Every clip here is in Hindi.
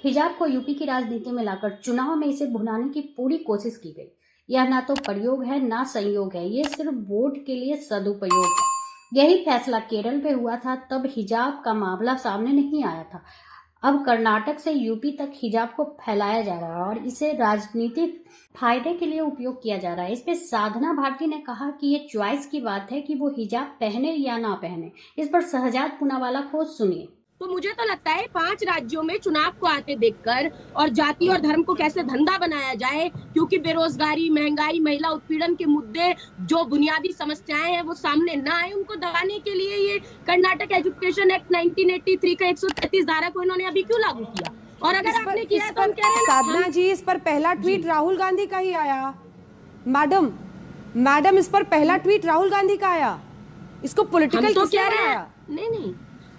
हिजाब को यूपी की राजनीति में लाकर चुनाव में इसे भुनाने की पूरी कोशिश की गई। यह ना तो प्रयोग है ना संयोग है, ये सिर्फ वोट के लिए सदुपयोग है। यही फैसला केरल में हुआ था, तब हिजाब का मामला सामने नहीं आया था। अब कर्नाटक से यूपी तक हिजाब को फैलाया जा रहा है और इसे राजनीतिक फायदे के लिए उपयोग किया जा रहा है। इस पे साधना भारती ने कहा कि ये चॉइस की बात है कि वो हिजाब पहने या ना पहने। इस पर शहजाद पूनावाला को सुनिए। तो मुझे तो लगता है 5 राज्यों में चुनाव को आते देखकर और जाति और धर्म को कैसे धंधा बनाया जाए, क्योंकि बेरोजगारी, महंगाई, महिला उत्पीड़न के मुद्दे, जो बुनियादी समस्याएं हैं वो सामने ना आए, उनको दबाने के लिए ये कर्नाटक एजुकेशन एक्ट 1983 का 133 धारा को इन्होंने अभी क्यों लागू किया? और अगर आपने किया है तो हम कह रहे हैं साधना जी, इस पर पहला ट्वीट राहुल गांधी का ही आया। मैडम इस पर पहला ट्वीट राहुल गांधी का आया। इसको पॉलिटिकल तो क्या बनाया?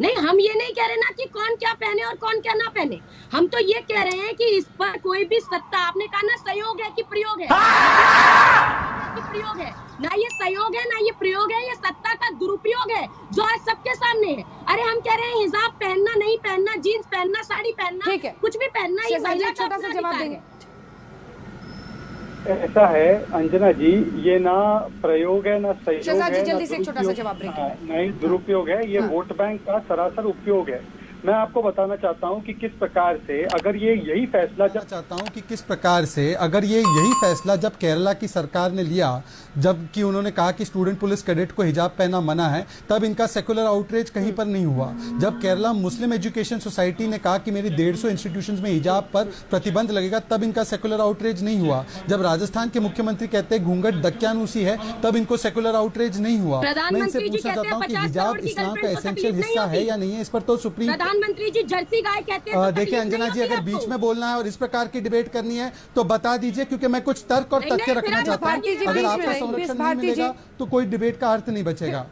नहीं, हम ये नहीं कह रहे ना कि कौन क्या पहने और कौन क्या ना पहने। हम तो ये कह रहे हैं कि इस पर कोई भी सत्ता, आपने कहा ना सहयोग है कि प्रयोग है, कि प्रयोग है ना, ये सहयोग है ना ये प्रयोग है, ये सत्ता का दुरुपयोग है जो आज सबके सामने है। अरे हम कह रहे हैं हिजाब पहनना, नहीं पहनना, जीन्स पहनना, साड़ी पहनना, कुछ भी पहनना, ये महिला का अपना अधिकार है। ऐसा है अंजना जी, ये ना प्रयोग है ना सहयोग है, जल्दी से एक छोटा सा जवाब नहीं दुरुपयोग है, ये वोट बैंक का सरासर उपयोग है। मैं आपको बताना चाहता हूं कि किस प्रकार से अगर ये यही फैसला जब केरला की सरकार ने लिया, जबकि उन्होंने कहा कि स्टूडेंट पुलिस कैडेट को हिजाब पहनना मना है, तब इनका सेकुलर आउटरीच कहीं पर नहीं हुआ। जब केरला मुस्लिम एजुकेशन सोसाइटी ने कहा कि मेरी 150 इंस्टीट्यूशंस में हिजाब पर प्रतिबंध लगेगा, तब इनका सेकुलर आउटरीच नहीं हुआ। जब राजस्थान के मुख्यमंत्री कहते हैं घूंघट दक्यानुसी है, तब इनको सेकुलर आउटरीच नहीं हुआ। मैं इनसे पूछना चाहता हूँ कि हिजाब इस्लाम का एसेंशियल हिस्सा है या नहीं है, इस पर तो सुप्रीम प्रधानमंत्री जी जर्सी गाय कहते हैं। देखिए अंजना जी, अगर बीच में बोलना है और इस प्रकार की डिबेट करनी है तो बता दीजिए, क्योंकि मैं कुछ तर्क और तथ्य रखना चाहता हूँ। अगर आपका संरक्षण नहीं मिलेगा तो कोई डिबेट का अर्थ नहीं बचेगा।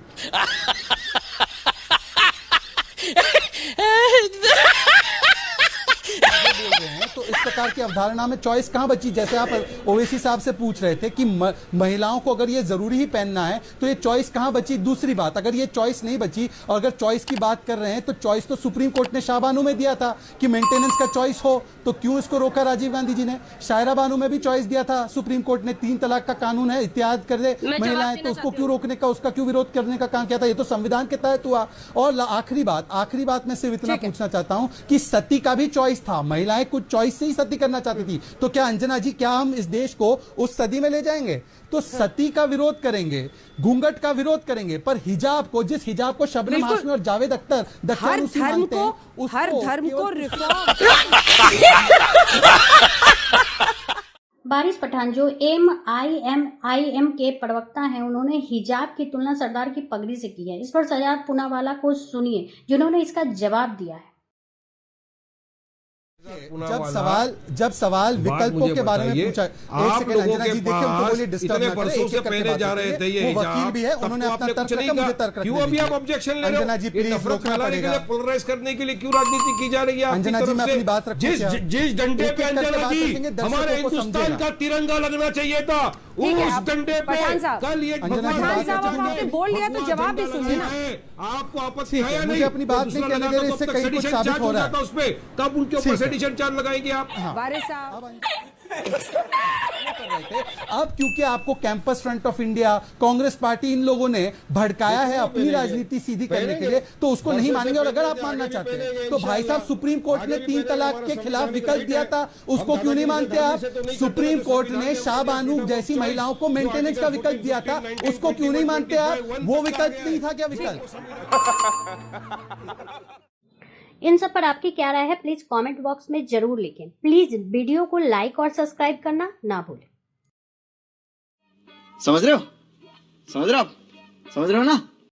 तो इस प्रकार की अवधारणा में चॉइस कहां बची? जैसे आप ओवैसी साहब से पूछ रहे थे कि महिलाओं को अगर ये जरूरी ही पहनना है तो ये चॉइस कहां बची? दूसरी बात, अगर ये चॉइस नहीं बची और अगर चॉइस की बात कर रहे हैं तो चॉइस तो सुप्रीम कोर्ट ने शाहबानू में दिया था कि मेंटेनेंस का चॉइस हो, तो क्यों इसको रोका राजीव गांधी जी ने? शायरा बानू में भी चॉइस दिया था सुप्रीम कोर्ट ने, 3 तलाक का कानून है, इत्याद कर दे महिलाएं, तो उसको क्यों रोकने का, उसका क्यों विरोध करने का काम किया था? ये तो संविधान के तहत हुआ। और आखिरी बात मैं सिर्फ इतना पूछना चाहता हूं कि सती का भी चॉइस था, महिलाएं कुछ चॉइस से ही सती करना चाहती थी। तो क्या अंजना जी, क्या हम इस देश को उस सदी में ले जाएंगे? तो सती का विरोध करेंगे, घूंघट का विरोध करेंगे, पर हिजाब को, जिस हिजाब को शबनम हाशमी और जावेद अख्तर दक्यानुसी मानते हैं, हर धर्म को रिफॉर्म। बारिश पठान जो MIM के प्रवक्ता हैं, उन्होंने हिजाब की तुलना सरदार की पगड़ी से की है। इस पर शहजाद पूनावाला को सुनिए जिन्होंने इसका जवाब दिया है। जब सवाल विकल्पों के बारे में पूछा, एक सेकंड अंजना जी, देखिए उनको बोलिए डिस्टर्ब ना करें, एक-एक करके जा रहे थे, ये वकील भी है, उन्होंने अपना तर्क रखा, मुझे तर्क रखने क्यों अभी आप ऑब्जेक्शन ले रहे हो? अंजना जी प्लीज रोकना पड़ेगा। पोलराइज करने के लिए क्यों राजनीति की जा रही है? अंजना जी मैं अपनी बात रखूं, जिस डंडे पे अंजना जी हमारे हिंदुस्तान का तिरंगा लगना चाहिए था, उस डंडे पे कल ये बोल लिया तो जवाब भी सुनिए ना। आपको आपत्ति है या नहीं? अपनी बात नहीं कहने दे रहे, इससे कहीं कुछ साबित हो रहा है उस पे, तब उनके ऊपर सेडिशन चार्ज लगाएंगे आप। वारिस साहब अब क्योंकि आपको Campus Front of India, Congress party, इन लोगों ने भड़काया है अपनी राजनीति सीधी करने के लिए, तो उसको नहीं मानेंगे। और अगर आप मानना चाहते हैं तो भाई साहब, सुप्रीम कोर्ट ने 3 तलाक के खिलाफ विकल्प दिया था, उसको क्यों नहीं मानते आप? सुप्रीम कोर्ट ने शाहबानू जैसी महिलाओं को मेंटेनेंस का विकल्प दिया था, उसको क्यों नहीं मानते आप? वो विकल्प नहीं था क्या विकल्प? इन सब पर आपकी क्या राय है, प्लीज कमेंट बॉक्स में जरूर लिखें। प्लीज वीडियो को लाइक और सब्सक्राइब करना ना भूलें। समझ रहे हो आप? समझ रहे हो ना?